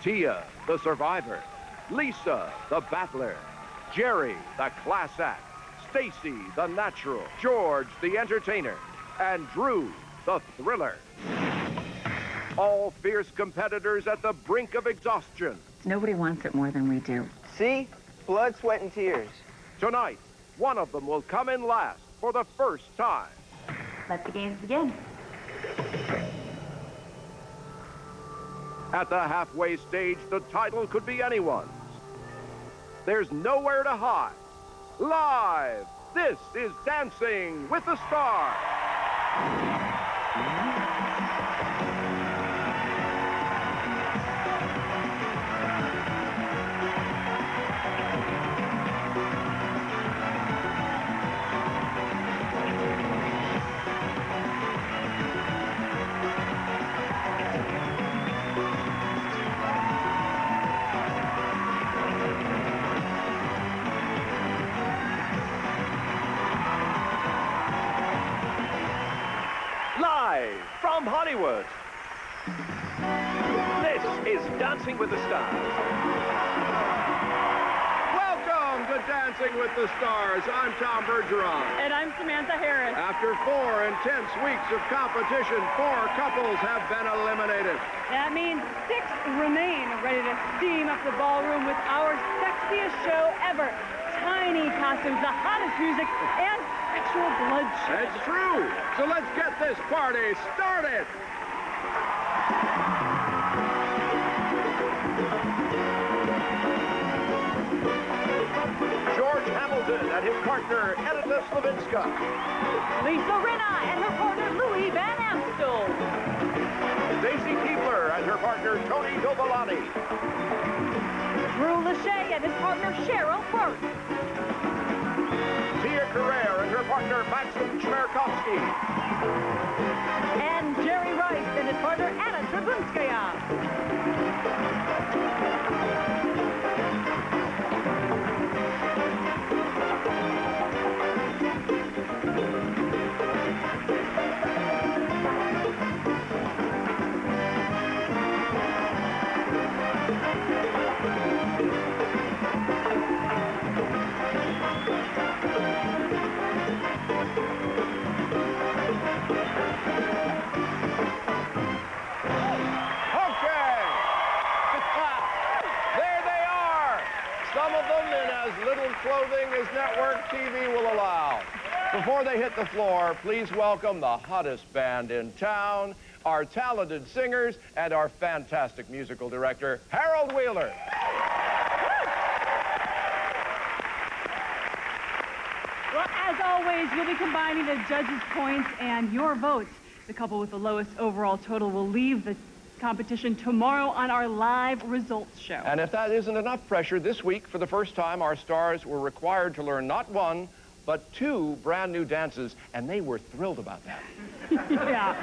Tia, the survivor. Lisa, the battler. Jerry, the class act. Stacy, the natural. George, the entertainer. And Drew, the thriller. All fierce competitors at the brink of exhaustion. Nobody wants it more than we do. See? Blood, sweat, and tears. Tonight, one of them will come in last for the first time. Let the games begin. At the halfway stage, the title could be anyone's. There's nowhere to hide. Live, this is Dancing with the Stars. Live from Hollywood, this is Dancing with the Stars. Welcome to Dancing with the Stars. I'm Tom Bergeron. And I'm Samantha Harris. After 4 intense weeks of competition, 4 couples have been eliminated. That means 6 remain ready to steam up the ballroom with our sexiest show ever. Tiny costumes, the hottest music, and actual bloodshed. That's true. So let's get this party started. George Hamilton and his partner, Edita Slavinska. Lisa Rinna and her partner, Louis Van Amstel. Stacy Keebler and her partner, Tony Dovolani. Drew Lachey and his partner, Cheryl Burke. Tia Carrere and her partner, Maxim Chmerkovsky. And Jerry Rice and his partner, Anna Trebunskaya. Some of them in as little clothing as network TV will allow. Before they hit the floor, please welcome the hottest band in town, our talented singers, and our fantastic musical director, Harold Wheeler. Well, as always, we'll be combining the judges' points and your votes. The couple with the lowest overall total will leave the competition tomorrow on our live results show. And if that isn't enough pressure, this week, for the first time, our stars were required to learn not 1, but 2 brand new dances, and they were thrilled about that. Yeah.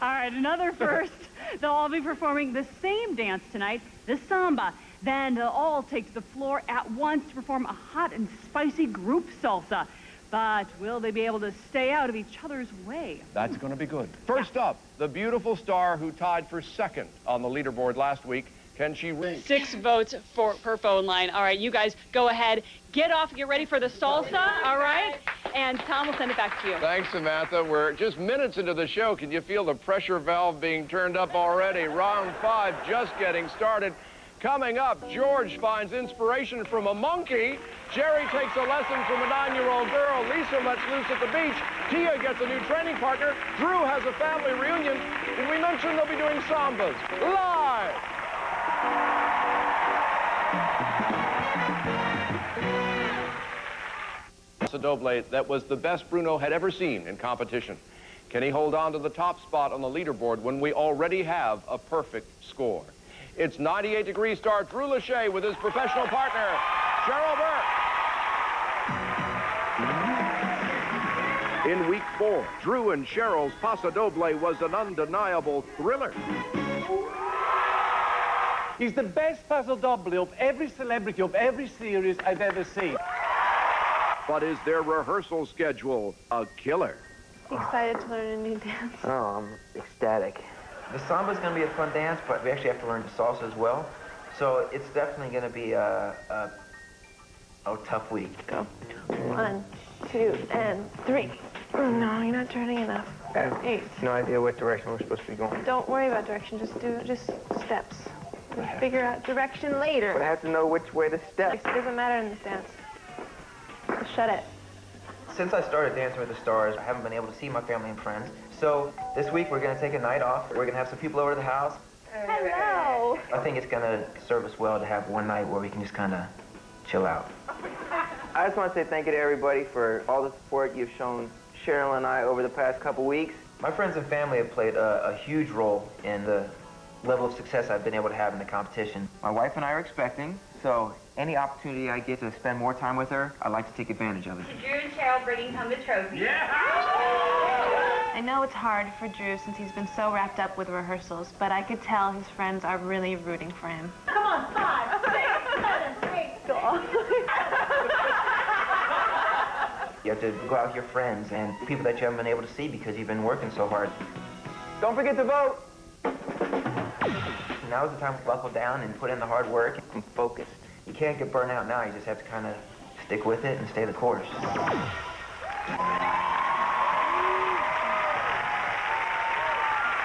All right, another first. They'll all be performing the same dance tonight, the samba. Then they'll all take to the floor at once to perform a hot and spicy group salsa. But will they be able to stay out of each other's way? That's going to be good. First up, the beautiful star who tied for 2nd on the leaderboard last week. Can she ring? 6 votes per phone line. All right, you guys go ahead. Get off, get ready for the salsa, all right? And Tom will send it back to you. Thanks, Samantha. We're just minutes into the show. Can you feel the pressure valve being turned up already? Round 5 just getting started. Coming up, George finds inspiration from a monkey. Jerry takes a lesson from a 9-year-old girl. Lisa lets loose at the beach. Tia gets a new training partner. Drew has a family reunion. Did we mention they'll be doing sambas? Live! Doble, that was the best Bruno had ever seen in competition. Can he hold on to the top spot on the leaderboard when we already have a perfect score? It's 98-degree star Drew Lachey with his professional partner, Cheryl Burke. In week 4, Drew and Cheryl's Paso Doble was an undeniable thriller. He's the best Paso Doble of every celebrity of every series I've ever seen. But is their rehearsal schedule a killer? Excited to learn a new dance. Oh, I'm ecstatic. The samba's going to be a fun dance, but we actually have to learn the salsa as well. So it's definitely going to be a tough week. Go. 1, 2, and 3. Oh, no, you're not turning enough. 8. No idea what direction we're supposed to be going. Don't worry about direction. Just steps. We'll figure out direction later. But I have to know which way to step. It doesn't matter in this dance. So shut it. Since I started Dancing with the Stars, I haven't been able to see my family and friends. So this week we're going to take a night off. We're going to have some people over to the house. Hello. I think it's going to serve us well to have one night where we can just kind of chill out. I just want to say thank you to everybody for all the support you've shown Cheryl and I over the past couple weeks. My friends and family have played a huge role in the level of success I've been able to have in the competition. My wife and I are expecting, so any opportunity I get to spend more time with her, I like to take advantage of it. Drew and Cheryl bringing home the trophy. Yeah! I know it's hard for Drew since he's been so wrapped up with rehearsals, but I could tell his friends are really rooting for him. Come on, 5, 6, 7, 8. You have to go out with your friends and people that you haven't been able to see because you've been working so hard. Don't forget to vote! Now's the time to buckle down and put in the hard work and focus. You can't get burnt out now, you just have to kind of stick with it and stay the course.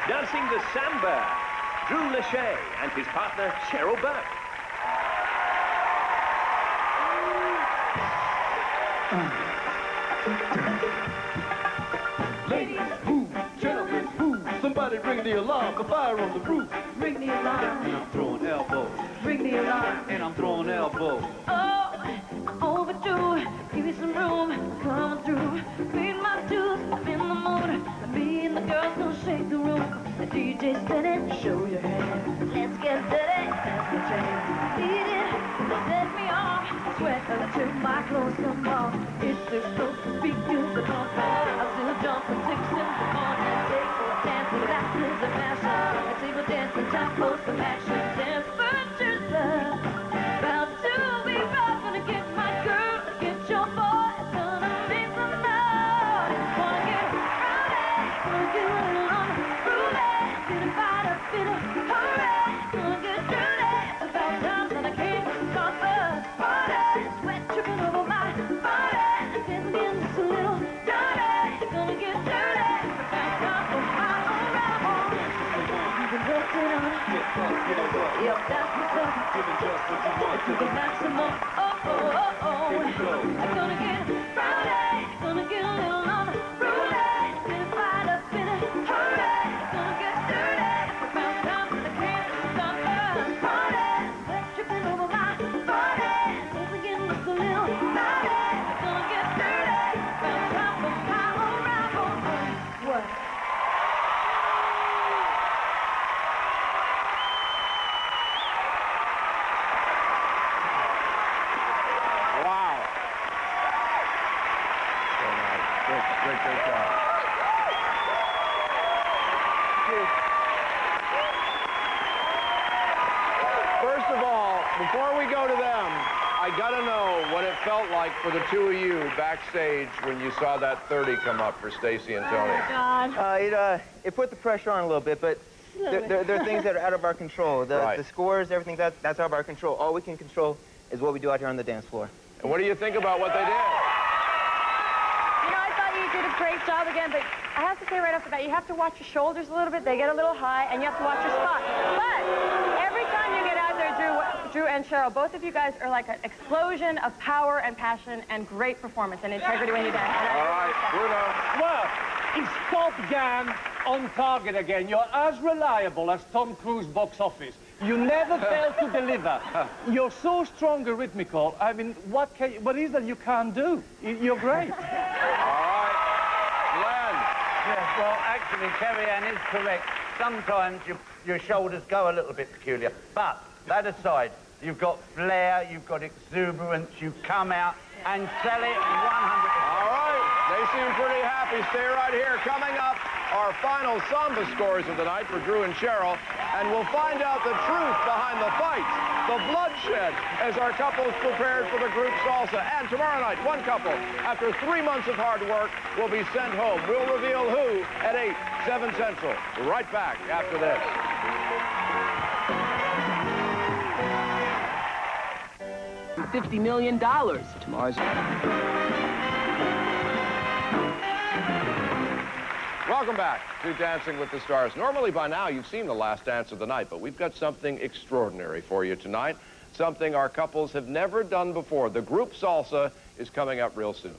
Dancing the samba, Drew Lachey and his partner Cheryl Burke. Ladies, move, gentlemen, move. Somebody ring the alarm, the fire on the roof. Ring the alarm. And I'm throwing elbows. Ring the alarm. And I'm throwing elbows. Oh, overdue. Give me some room. Coming through. Feed my dues. I'm in the mood. Me and the girls gonna shake the room. The DJ steady. Show your hand. Let's get dirty. That's the jam. Beat it. Set me off. Sweat until my clothes come off. It's the supposed to be you, but don't fall. I see her jump and six in the morning. Take a dance with that is a passion. I take a dance and time for some action. Temperature's about to be rough. Gonna get my girl, get your boy. It's gonna be some night. Wanna get rowdy, wanna get a little unruly. Get a bite up, bit of hurry. Gonna get dirty. It's about time that I can't stop us. Party, sweat dripping over my body. Dancing in just a little dirty. Gonna get dirty. About time for my arrival. You've been working on it. Yep, that's what's up. Giving just what you want. To the maximum. Oh, oh, oh, oh. Here we go. I'm gonna get rowdy. Gonna get a little unruly. Bit of fight up, bit of hurry. Gonna get dirty. About time that I can't stop us. Party, sweat dripping over my body. Dancing in just a little naughty. Gonna get dirty. About time for my arrival. What? Wow. So nice. Great job. First of all, before we go to them, I gotta know what it felt like for the two of you backstage when you saw that 30 come up for Stacy and Tony. God. It put the pressure on a little bit, but there are things that are out of our control. Right. The scores, everything, that's out of our control. All we can control is what we do out here on the dance floor. And what do you think about what they did? You know, I thought you did a great job again, but I have to say right off the bat, you have to watch your shoulders a little bit. They get a little high, and you have to watch your spot. But every time you get out there, Drew and Cheryl, both of you guys are like an explosion of power and passion and great performance and integrity when you dance. All right, Bruno. Well, it's Top Gun on target again. You're as reliable as Tom Cruise box office. You never fail to deliver. You're so strong and rhythmical. I mean, what is that you can't do? You're great. All right, Glenn. Yes, well, actually, Kerry Ann is correct. Sometimes your shoulders go a little bit peculiar. But that aside, you've got flair, you've got exuberance, you come out and sell it 100%. All right, they seem pretty happy. Stay right here. Coming up, our final samba scores of the night for Drew and Cheryl, and we'll find out the truth behind the fights, the bloodshed, as our couples prepared for the group salsa. And tomorrow night, one couple, after 3 months of hard work, will be sent home. We'll reveal who at 8, 7 Central. Right back after this. $50 million. Tomorrow's... Welcome back to Dancing with the Stars. Normally by now you've seen the last dance of the night, but we've got something extraordinary for you tonight, something our couples have never done before. The group salsa is coming up real soon.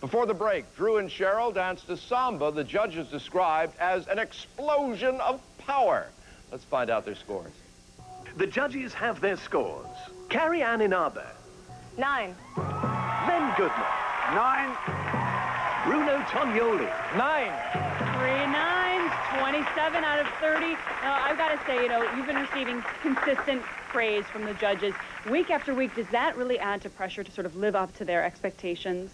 Before the break, Drew and Cheryl danced a samba the judges described as an explosion of power. Let's find out their scores. The judges have their scores. Carrie Ann Inabe. 9. Ben Goodman. 9. Bruno Tognoli. 9. 3 9s, 27 out of 30. I've got to say, you've been receiving consistent praise from the judges week after week. Does that really add to pressure to sort of live up to their expectations?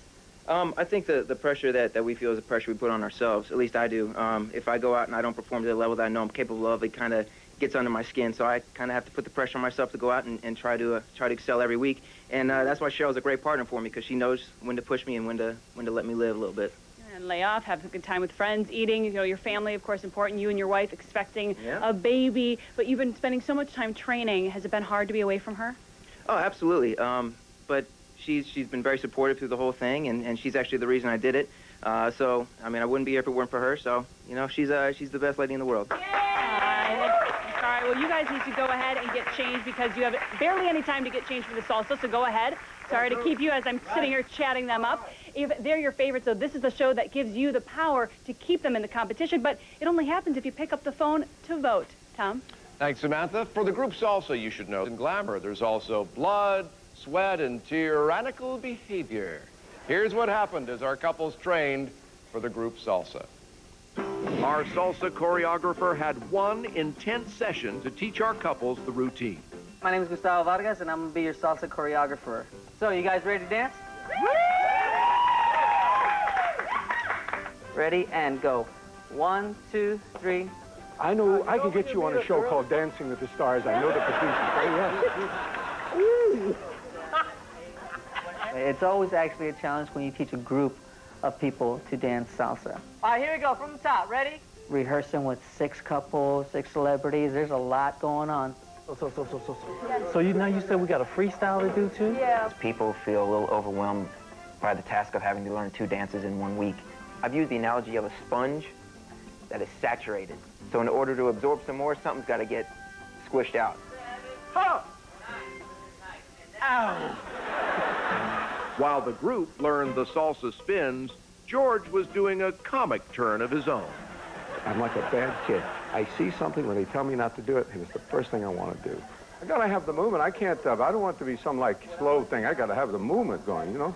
I think the pressure that we feel is the pressure we put on ourselves. At least I do. If I go out and I don't perform to the level that I know I'm capable of, it kind of gets under my skin. So I kind of have to put the pressure on myself to go out and try to excel every week. And that's why Cheryl's a great partner for me, because she knows when to push me and when to let me live a little bit. And lay off, have a good time with friends, eating, your family, of course, important. You and your wife expecting a baby, but you've been spending so much time training. Has it been hard to be away from her? Oh, absolutely. But she's been very supportive through the whole thing, and she's actually the reason I did it. So, I mean, I wouldn't be here if it weren't for her. So, she's the best lady in the world. All right, well, you guys need to go ahead and get changed because you have barely any time to get changed for the salsa, so go ahead. Sorry to keep you as I'm sitting here chatting them up. If they're your favorites, so this is the show that gives you the power to keep them in the competition, but it only happens if you pick up the phone to vote. Tom? Thanks, Samantha. For the group salsa, you should know in glamour, there's also blood, sweat, and tyrannical behavior. Here's what happened as our couples trained for the group salsa. Our salsa choreographer had one intense session to teach our couples the routine. My name is Gustavo Vargas, and I'm going to be your salsa choreographer. So, you guys ready to dance? Ready, and go. 1, 2, 3. I know I can get you on a show called Dancing with the Stars. I know the producer. Oh, yes. It's always actually a challenge when you teach a group of people to dance salsa. All right, here we go, from the top. Ready? Rehearsing with 6 couples, 6 celebrities. There's a lot going on. So now you said we got a freestyle to do, too? Yeah. People feel a little overwhelmed by the task of having to learn 2 dances in 1 week. I've used the analogy of a sponge that is saturated. So in order to absorb some more, something's got to get squished out. Oh! Ow! While the group learned the salsa spins, George was doing a comic turn of his own. I'm like a bad kid. I see something when they tell me not to do it, and it's the first thing I want to do. I got to have the movement. I can't, I don't want it to be some, slow thing. I got to have the movement going, Oh.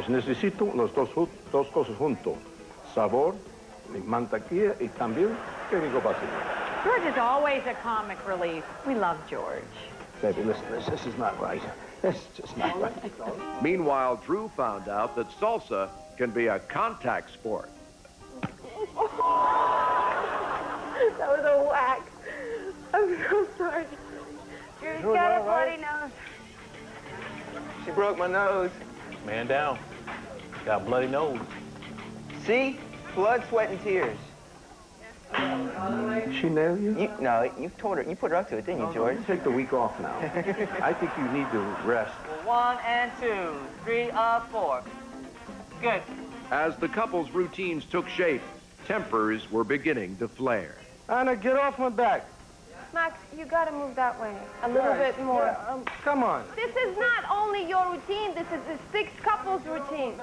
Necesito los dos cosas juntos. Sabor, mantequilla, y también químico básico. George is always a comic relief. We love George. Baby, listen, this is not right. This is just not right. Meanwhile, Drew found out that salsa can be a contact sport. That was a whack. I'm so sorry. Drew's got a bloody nose. She broke my nose. Man down. Got a bloody nose. See? Blood, sweat, and tears. She nailed you? No, you told her. You put her up to it, didn't you, George? Take the week off now. I think you need to rest. 1 and 2, 3 up, 4. Good. As the couple's routines took shape, tempers were beginning to flare. Anna, get off my back. Max, you gotta move that way. A little bit more. Come on. This is not only your routine, this is the 6 couples routine.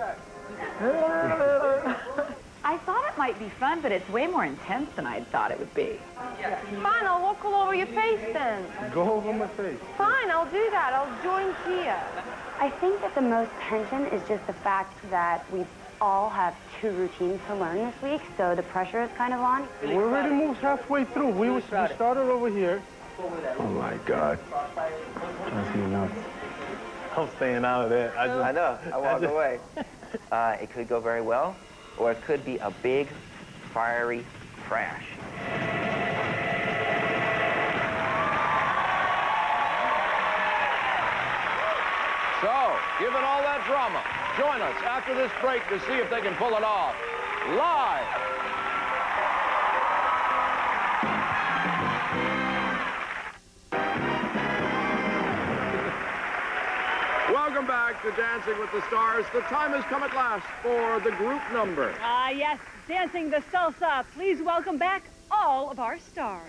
I thought it might be fun, but it's way more intense than I thought it would be. Fine, I'll walk all over your face then. Go over my face. Fine, I'll do that. I'll join Tia. I think that the most tension is just the fact that we all have 2 routines to learn this week, so the pressure is kind of on. We already moved halfway through. We started over here. Oh, my God. That's me nuts. I'm staying out of that. I know. I walked away. It could go very well, or it could be a big, fiery crash. So, given all that drama, join us after this break to see if they can pull it off. Live. Welcome back to Dancing with the Stars. The time has come at last for the group number. Yes, Dancing the Salsa. Please welcome back all of our stars.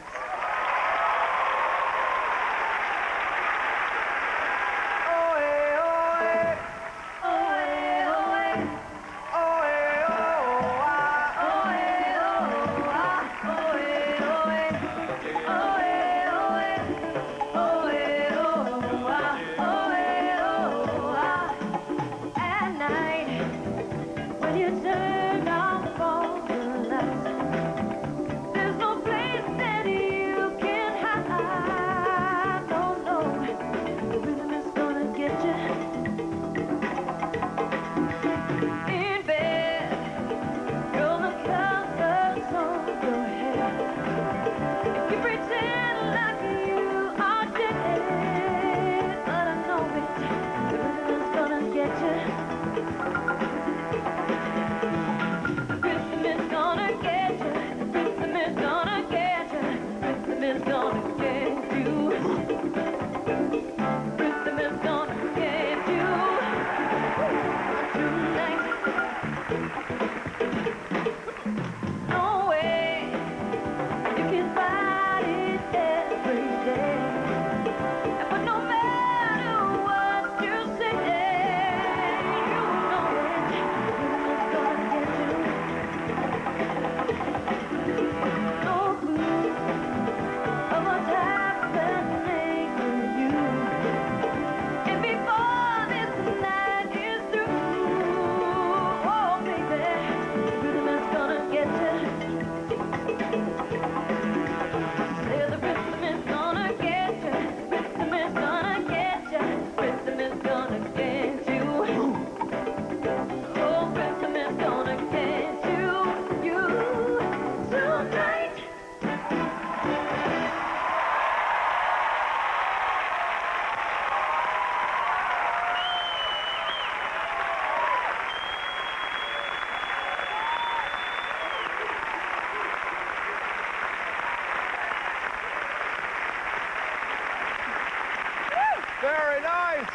Very nice.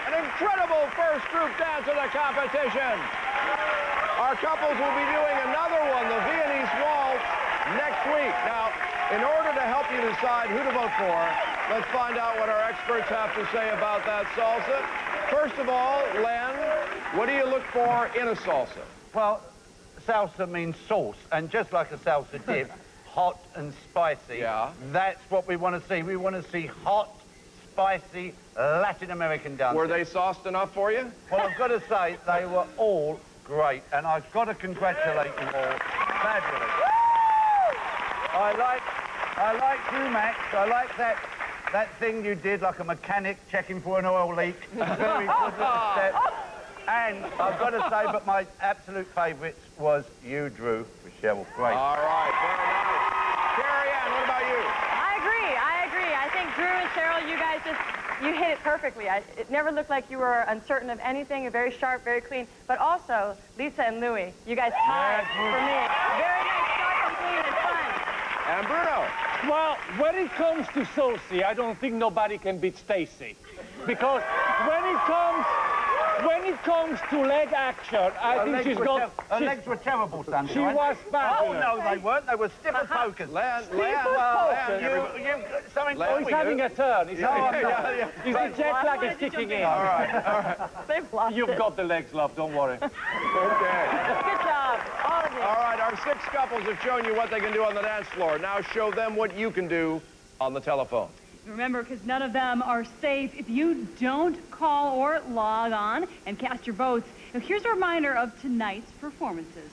An incredible first group dance of the competition. Our couples will be doing another one, the Viennese Waltz, next week. Now, in order to help you decide who to vote for, let's find out what our experts have to say about that salsa. First of all, Len, what do you look for in a salsa? Well, salsa means sauce, and just like a salsa dip, hot and spicy. Yeah. That's what we want to see. We want to see hot, spicy Latin American dancing. Were they sauced enough for you? Well, I've got to say, they were all great, and I've got to congratulate them all. Fabulous. I like you, Max. I like that thing you did, like a mechanic checking for an oil leak. Very good little step. And I've got to say, but my absolute favourite was you, Drew. Michelle, great. All right, very nice. Carrie Ann, what about you? I agree. I think Drew and Cheryl, you guys you hit it perfectly. It never looked like you were uncertain of anything. You're very sharp, very clean. But also, Lisa and Louie, you guys tied for me. Very nice, sharp and clean and fun. And Bruno. Well, when it comes to Saucy, I don't think nobody can beat Stacy. Because when it comes to leg action, I think she's got... Her legs were terrible, Sandy. She was bad. Oh, no, they weren't. They were stiff as pokers. Len, He's having a turn. He's the jet lag is kicking in. All right. They've lost You've it. got the legs, love. Don't worry. Okay. Good job, all of you. All right, our 6 couples have shown you what they can do on the dance floor. Now show them what you can do on the telephone. Remember, because none of them are safe if you don't call or log on and cast your votes. Now, here's a reminder of tonight's performances.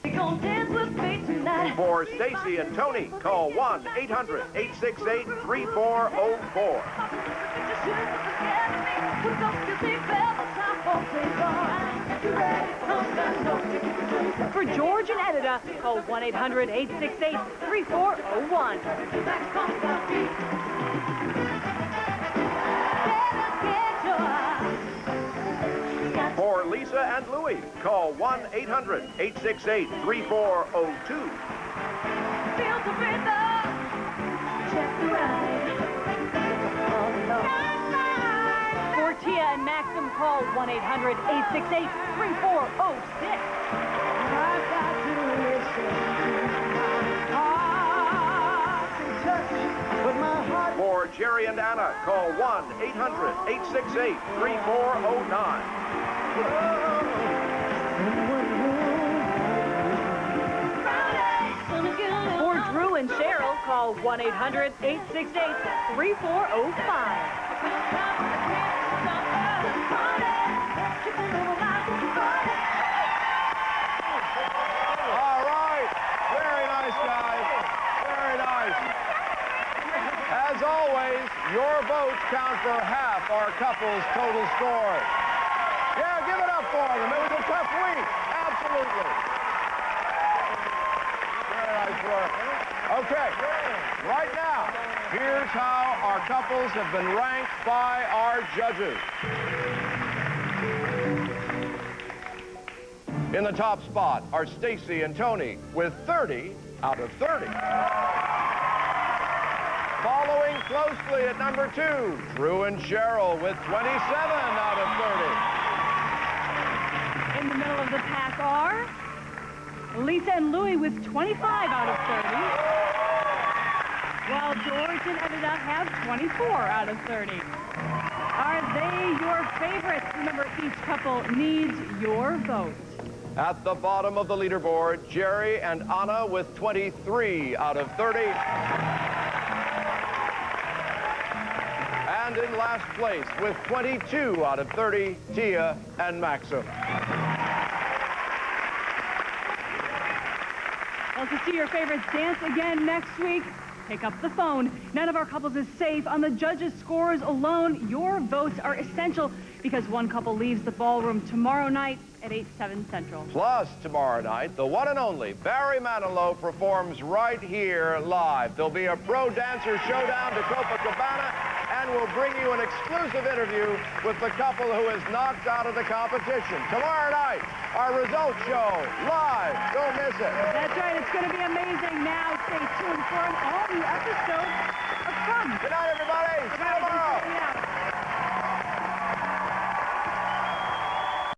We gon' dance with me tonight. For Stacy and Tony, call 1-800-868-3404. For George and Edita, call 1-800-868-3401. For Lisa and Louie, call 1-800-868-3402. Feel the rhythm. Check the ride. For Tia and Maxim, call 1-800-868-3406. I've got to listen to my heart and touch with my heart. For Jerry and Anna, call 1-800-868-3409. For Drew and Cheryl, call 1-800-868-3405. All right. Very nice, guys. Very nice. As always, your votes count for half our couple's total score. Yeah, give it up for them. It was a tough week. Absolutely. Very nice work. Okay. Right now, here's how our couples have been ranked by our judges. In the top spot are Stacy and Tony with 30 out of 30. Following closely at number 2, Drew and Cheryl with 27 out of 30. In the middle of the pack are Lisa and Louie with 25 out of 30. While George and Edita have 24 out of 30. Are they your favorites? Remember, each couple needs your vote. At the bottom of the leaderboard, Jerry and Anna with 23 out of 30. And in last place with 22 out of 30, Tia and Maxim. Well, to see your favorites dance again next week, pick up the phone. None of our couples is safe. On the judges' scores alone, your votes are essential because one couple leaves the ballroom tomorrow night at 8/7 Central. Plus, tomorrow night, the one and only Barry Manilow performs right here live. There'll be a pro dancer showdown to Copacabana, and we'll bring you an exclusive interview with the couple who is knocked out of the competition. Tomorrow night, our results show live. Don't miss it. That's right. It's going to be amazing. Now, stay tuned for an all-new episode of Fun. Good night, everybody. See you tomorrow.